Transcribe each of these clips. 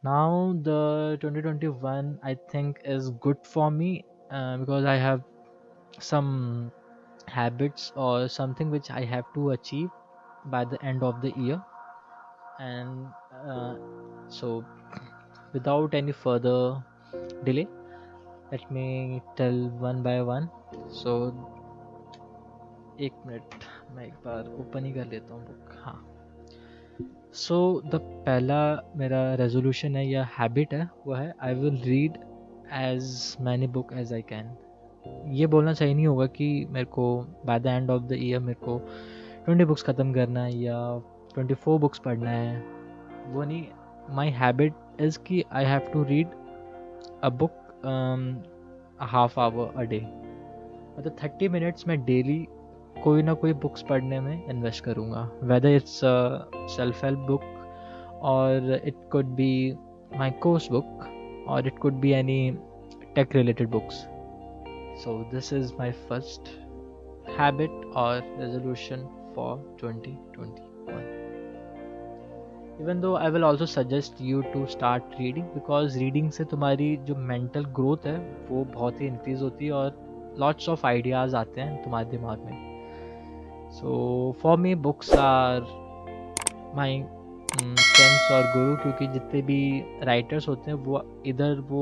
Now the 2021 I think is good for me because I have some habits or something which I have to achieve by the end of the year. And so without any further delay, let me tell one by one. So एक minute, मैं एक बार open ही कर लेता हूँ book. हाँ. So the पहला मेरा resolution है या हैबिट है, वो है I will read as many book as I can. ये बोलना सही नहीं होगा कि मेरे को by the end of the year मेरे को 20 बुक्स ख़त्म करना है या 24 बुक्स पढ़ना है. वो नहीं. माई हैबिट इज़ कि I have to read a book half hour a day. मतलब 30 मिनट्स में डेली कोई ना कोई बुक्स पढ़ने में इन्वेस्ट करूँगा, whether it's self help book और it could be my course book और it could be any tech related books. So this is my first habit और resolution for 2021. Even though I will also suggest you to start reading, because reading से तुम्हारी जो mental growth है वो बहुत ही increase होती है और लॉट्स ऑफ आइडियाज़ आते हैं तुम्हारे दिमाग में. So for me books are my friends और गुरु, क्योंकि जितने भी राइटर्स होते हैं वो इधर वो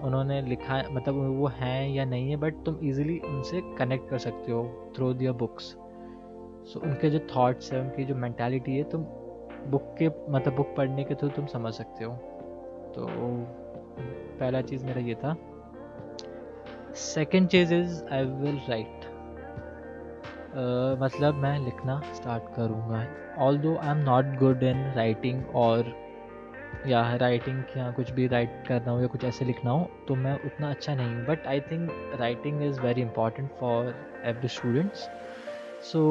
उन्होंने लिखा है, मतलब वो हैं या नहीं है, बट तुम इजीली उनसे कनेक्ट कर सकते हो थ्रू दियर बुक्स. सो उनके जो थॉट्स है, उनकी जो मेंटालिटी है, तुम बुक के मतलब बुक पढ़ने के थ्रू तुम समझ सकते हो. तो पहला चीज़ मेरा ये था. Second cheese is I will write. मतलब मैं लिखना स्टार्ट करूँगा. Although I am not good in writing और या राइटिंग या कुछ भी राइट करना हो या कुछ ऐसे लिखना हो तो मैं उतना अच्छा नहीं हूँ, but I think writing is very important for every students. So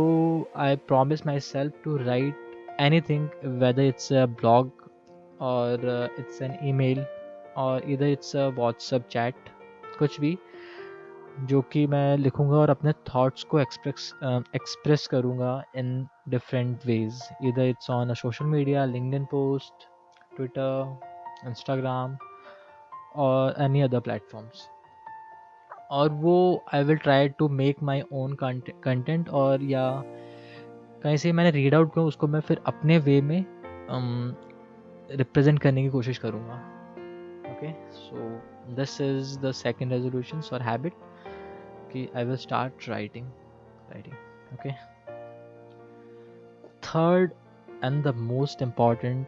I promise myself to write anything, whether it's a blog or it's an email or either it's a WhatsApp chat, कुछ भी जो कि मैं लिखूँगा और अपने thoughts को express करूँगा इन डिफरेंट वेज. इधर it's on a social media, LinkedIn post, Twitter, Instagram और एनी अदर प्लेटफॉर्म्स. और वो I will try to make my own content, और या कहीं से मैंने रीड आउट किया उसको मैं फिर अपने वे में रिप्रेजेंट करने की कोशिश करूँगा. Okay. So this is the second resolution और हैबिट कि I will start writing. Okay. Third and the most important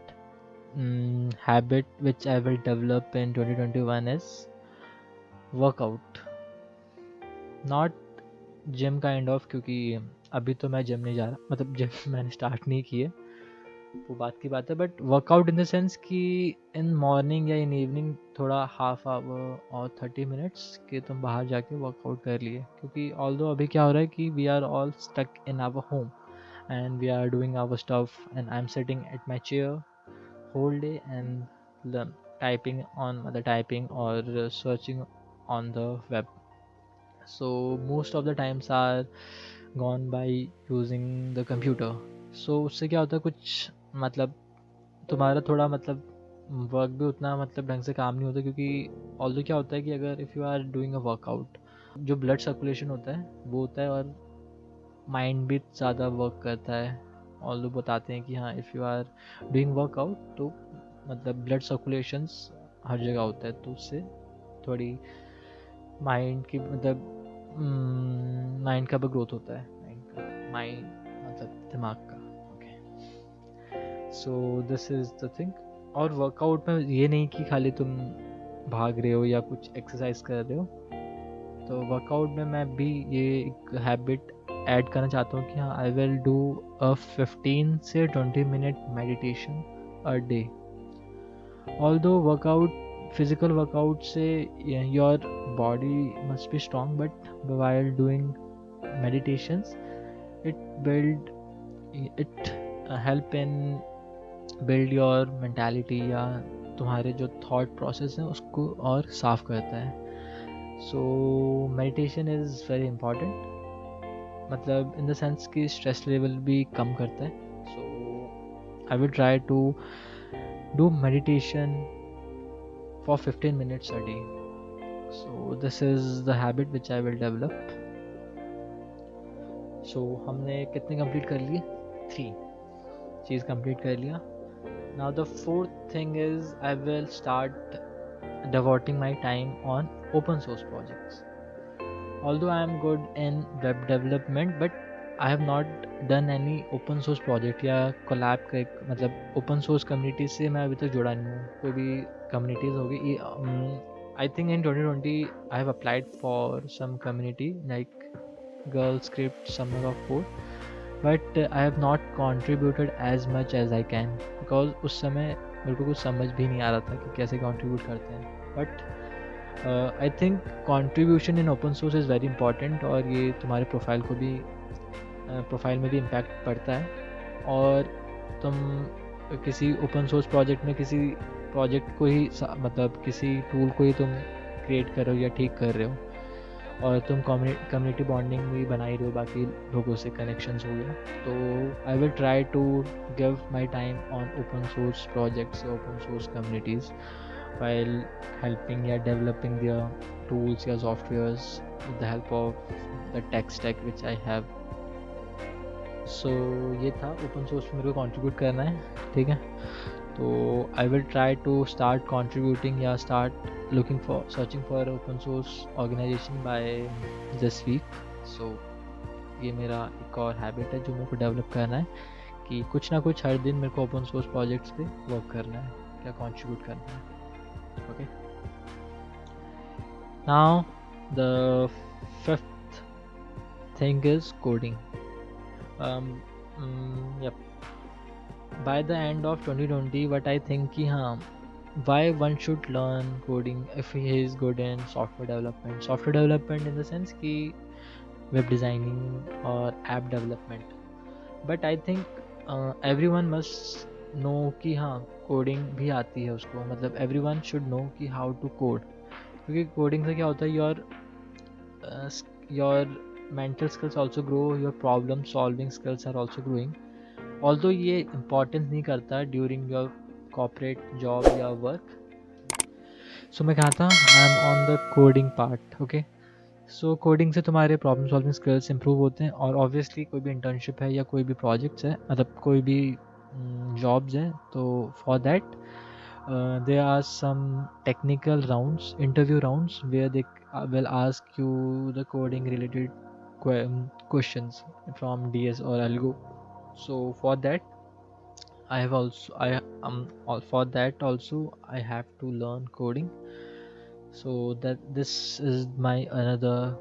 habit which I will develop in 2021 is workout. Not gym kind of, क्योंकि अभी तो मैं जिम नहीं जा रहा, मतलब जिम मैंने स्टार्ट नहीं किए, वो बात की बात है. But workout in the sense कि इन मॉर्निंग या इन इवनिंग थोड़ा हाफ आवर और 30 मिनट्स के तुम बाहर जाके वर्कआउट कर लिए. क्योंकि ऑल्दो अभी क्या हो रहा है कि we are all stuck in our home and we are doing our stuff and I am sitting at my chair whole day and typing or searching on the web. So most of the times are gone by using the computer. So उससे क्या होता है, कुछ मतलब तुम्हारा थोड़ा मतलब work भी उतना मतलब ढंग से काम नहीं होता. क्योंकि ऑल्दो क्या होता है कि अगर if you are doing a workout, जो ब्लड सर्कुलेशन होता है वो होता है और माइंड भी ज़्यादा वर्क करता है. ऑल्दो बताते हैं कि हाँ, if you are doing workout तो मतलब ब्लड सर्कुलेशंस हर जगह होता है, तो उससे थोड़ी माइंड की मतलब माइंड का भी ग्रोथ होता है. माइंड मतलब दिमाग का. Okay. So this is the thing. और वर्कआउट में ये नहीं कि खाली तुम भाग रहे हो या कुछ एक्सरसाइज कर रहे हो. तो वर्कआउट में मैं भी ये एक हैबिट ऐड करना चाहता हूँ कि हाँ, आई विल डू अ 15 से 20 minute meditation a day. Although workout, physical workout से your body must be strong, but while doing meditations it help in build your mentality या तुम्हारे जो थॉट प्रोसेस हैं उसको और साफ करता है. So meditation is very important, मतलब इन द सेंस कि स्ट्रेस लेवल भी कम करता है. So I will try to do meditation for 15 minutes a day. So this is the habit which I will develop. So हमने कितने complete कर लिए? 3 चीज़ कंप्लीट कर लिया. Now the fourth thing is I will start devoting my time on open source projects. Although I am good in web development, but I have not done any open source project या collab का मतलब open source community से मैं अभी तक जुड़ा नहीं हूँ. कोई भी communities होगी. I think in 2020 I have applied for some community like Girl Script, Summer of Code, but I have not contributed as much as I can because उस समय मेरे को कुछ समझ भी नहीं आ रहा था कि कैसे contribute करते हैं. But I think contribution in open source is very important और ये तुम्हारे प्रोफाइल को भी प्रोफाइल में भी इम्पैक्ट पड़ता है. और तुम किसी ओपन सोर्स प्रोजेक्ट में किसी प्रोजेक्ट को ही मतलब किसी टूल को ही तुम क्रिएट कर रहे हो या ठीक कर रहे हो और तुम कम्युनिटी बॉन्डिंग भी बना ही रहे हो, बाकी लोगों से कनेक्शंस हो गया. तो I will try to give my time on open source projects या open source communities while helping या developing their tools या softwares with the help of the tech stack which I have. So ये था open source में मेरे को contribute करना है, ठीक है. तो I will try to start contributing या start searching for open source organization by this week. So ये मेरा एक और habit है जो मेरे को develop करना है कि कुछ ना कुछ हर दिन मेरे को open source projects पे work करना है या contribute करना है. Okay. Now the fifth thing is coding. Yep. By the end of 2020, what I think कि हाँ, why one should learn coding if he is good in software development. Software development in the sense कि web designing or app development. But I think everyone must know कि हाँ coding भी आती है उसको, मतलब everyone should know कि how to code. क्योंकि कोडिंग से क्या होता है your mental skills also grow, your problem solving skills are also growing. Although ये importance नहीं करता during your corporate job या work. So मैं कहा था I am on the coding part. Okay. So coding से तुम्हारे प्रॉब्लम सॉल्विंग स्किल्स इंप्रूव होते हैं और ऑब्वियसली कोई भी इंटर्नशिप है या कोई भी प्रोजेक्ट्स है, मतलब कोई भी जॉब्स है, तो for that there are some technical rounds, interview rounds where they will ask you the coding related questions from DS और algo. So for that for that also I have to learn coding. So that this is my other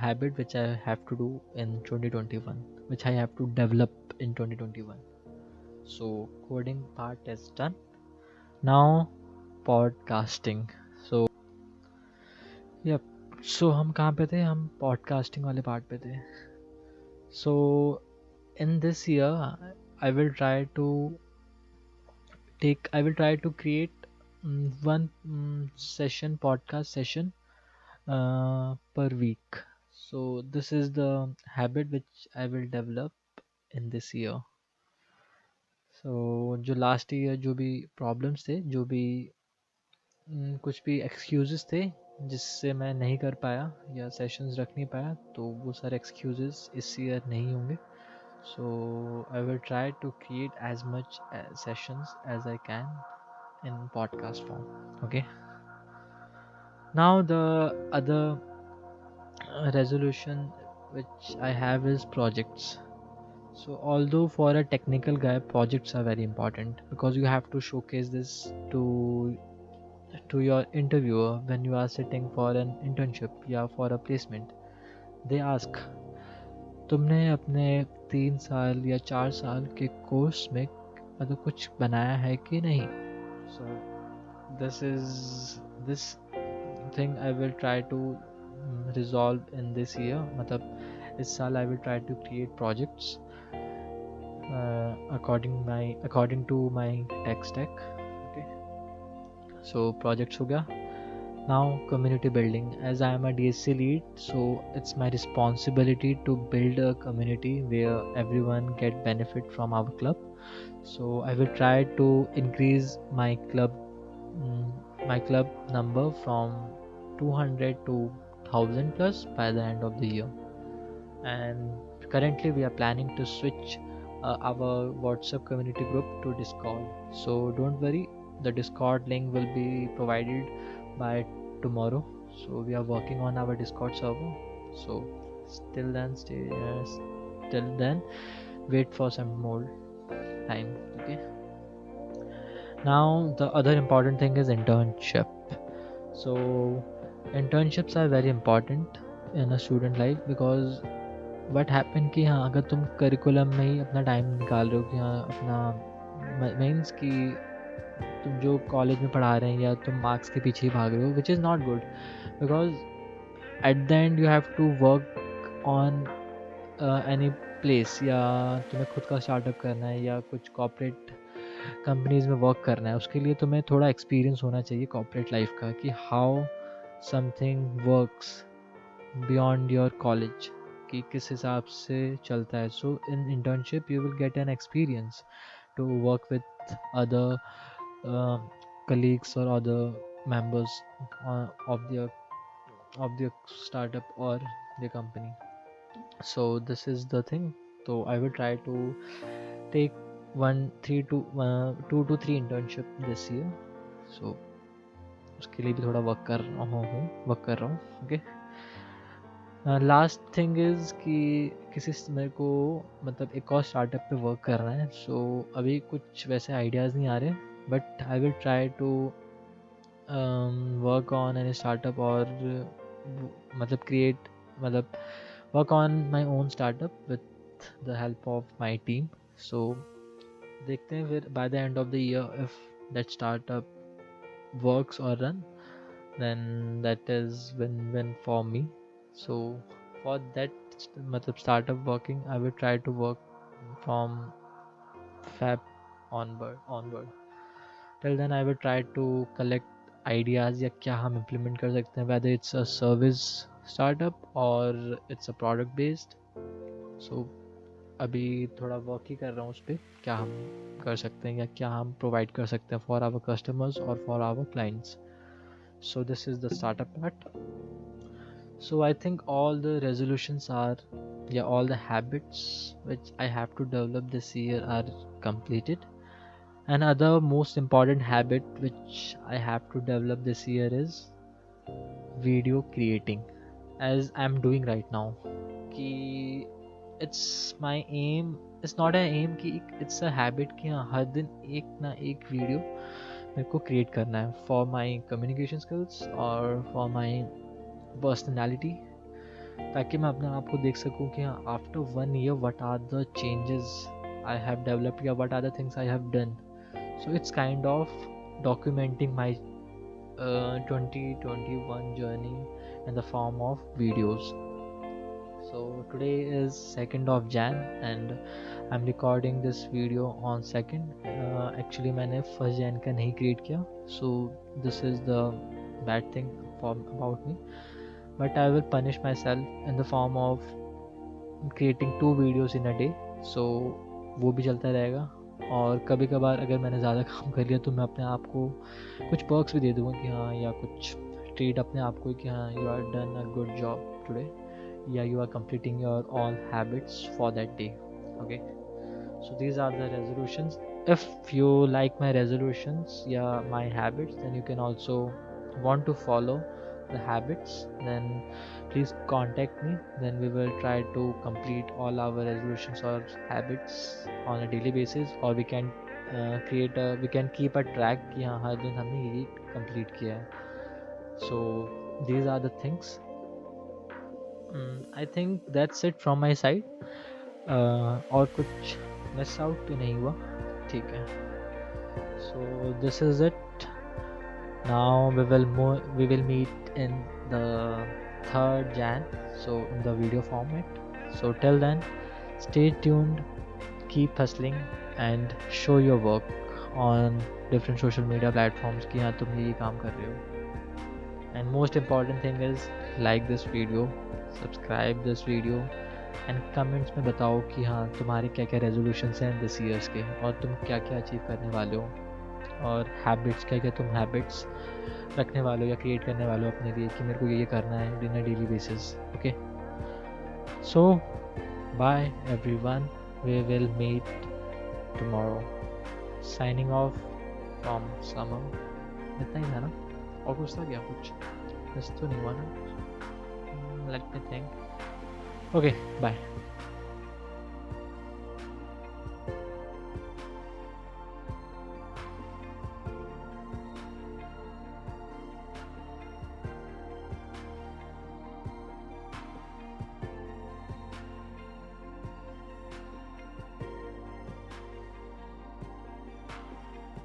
habit which I have to do in 2021, which I have to develop in 2021. So coding part is done. Now podcasting. So yep. So हम कहाँ पे थे? हम podcasting वाले part पे थे. So in this year I will try to create one session, podcast session per week. So this is the habit which I will develop in this year. So जो last year जो भी problems थे, जो भी कुछ भी excuses थे जिससे मैं नहीं कर पाया या sessions रख नहीं पाया, तो वो सारे excuses इस year नहीं होंगे. So I will try to create as much sessions as I can in podcast form. Okay. Now the other resolution which I have is projects. So although for a technical guy projects are very important because you have to showcase this to your interviewer when you are sitting for an internship या for a placement. They ask तुमने अपने 3 साल या 4 साल के course में मतलब कुछ बनाया है कि नहीं. So this thing I will try to resolve in this year. मतलब इस साल I will try to create projects according to my tech stack. Okay. So projects हो गया. Now community building. As I am a DSC lead, so it's my responsibility to build a community where everyone get benefit from our club. So I will try to increase my club number from 200 to 1000 plus by the end of the year. And currently we are planning to switch our WhatsApp community group to Discord. So don't worry, the Discord link will be provided by tomorrow. So we are working on our Discord server. So till then, till then, wait for some more time. Okay. Now the other important thing is internship. So internships are very important in a student life because what happen कि हाँ अगर तुम curriculum में ही अपना time निकाल रहे हो कि हाँ अपना मीन्स कि तुम जो कॉलेज में पढ़ा रहे हैं या तुम मार्क्स के पीछे ही भाग रहे हो which is not good because at the end you have to work on any place या तुम्हें खुद का स्टार्टअप करना है या कुछ कॉर्पोरेट कंपनीज में वर्क करना है उसके लिए तुम्हें थोड़ा एक्सपीरियंस होना चाहिए कॉर्पोरेट लाइफ का कि how something works beyond your college कि किस हिसाब से चलता है. So in internship you will get an experience to work with other colleagues or other members of the startup or the company. So this is the thing. So I will try to take 2 to 3 internship this year. So उसके लिए भी थोड़ा work कर रहा हूँ. Okay. Last thing is कि मेरे को मतलब एक और स्टार्टअप पे वर्क करना है. सो अभी कुछ वैसे आइडियाज़ नहीं आ रहे but I will try to work on any startup और मतलब work on my own startup with the help of my team. So देखते हैं फिर by the end of the year if that startup works और run then that is win-win for me. So for that matlab startup working I will try to work from Feb onward. Till then I will try to collect ideas या क्या हम implement कर सकते हैं whether it's a service startup or it's a product based. So अभी थोड़ा work ही कर रहा हूँ उस पर क्या हम कर सकते हैं या क्या हम प्रोवाइड कर सकते हैं for our customers or for our clients. So this is the startup part. So I think all the resolutions all the habits which I have to develop this year are completed. Another most important habit which I have to develop this year is video creating, as I'm doing right now. कि it's my aim, it's not an aim कि it's a habit कि हाँ हर दिन एक ना एक video मेरे को क्रिएट करना है फॉर माई कम्युनिकेशन स्किल्स और फॉर माई पर्सनैलिटी, ताकि मैं अपने आप को देख सकूँ कि हाँ after 1 year what are the changes I have developed या what are the things I have done. So it's kind of documenting my 2021 journey in the form of videos. So today is 2nd of Jan and I'm recording this video on 2nd. Actually मैंने 1st Jan का नहीं create किया. So this is the bad thing about me. But I will punish myself in the form of creating 2 videos in a day. So वो भी चलता रहेगा. और कभी कभार अगर मैंने ज़्यादा काम कर लिया तो मैं अपने आप को कुछ पर्क्स भी दे दूँगा कि हाँ या कुछ ट्रीट अपने आप को कि हाँ you are done a good job today या you are completing your all habits for that day. Okay, so these are the resolutions. If you like my resolutions my habits, then you can also want to follow the habits, then please contact me. Then we will try to complete all our resolutions or habits on a daily basis, or we can we can keep a track कि हाँ हर दिन हमने ये complete किया है. So these are the things. I think that's it from my side. और कुछ miss out तो नहीं हुआ? ठीक है. So this is it. Now we will meet in the 3rd Jan. So in the video format. So till then, stay tuned, keep hustling, and show your work on different social media platforms कि हाँ तुम ये काम कर रहे हो. And most important thing is like this video, subscribe this video, and comments में बताओ कि हाँ तुम्हारे क्या क्या रेजोल्यूशंस हैं दिस ईयर्स के, और तुम क्या क्या अचीव करने वाले हो, और हैबिट्स क्या क्या तुम हैबिट्स रखने वाले हो या क्रिएट करने वाले हो अपने लिए कि मेरे को ये करना है in a daily basis. Okay, so bye everyone, we will meet tomorrow. Signing off from Samar. इतना ही था ना, और कुछ था क्या? कुछ बस तो नहीं हुआ ना. Let me think. Okay, bye.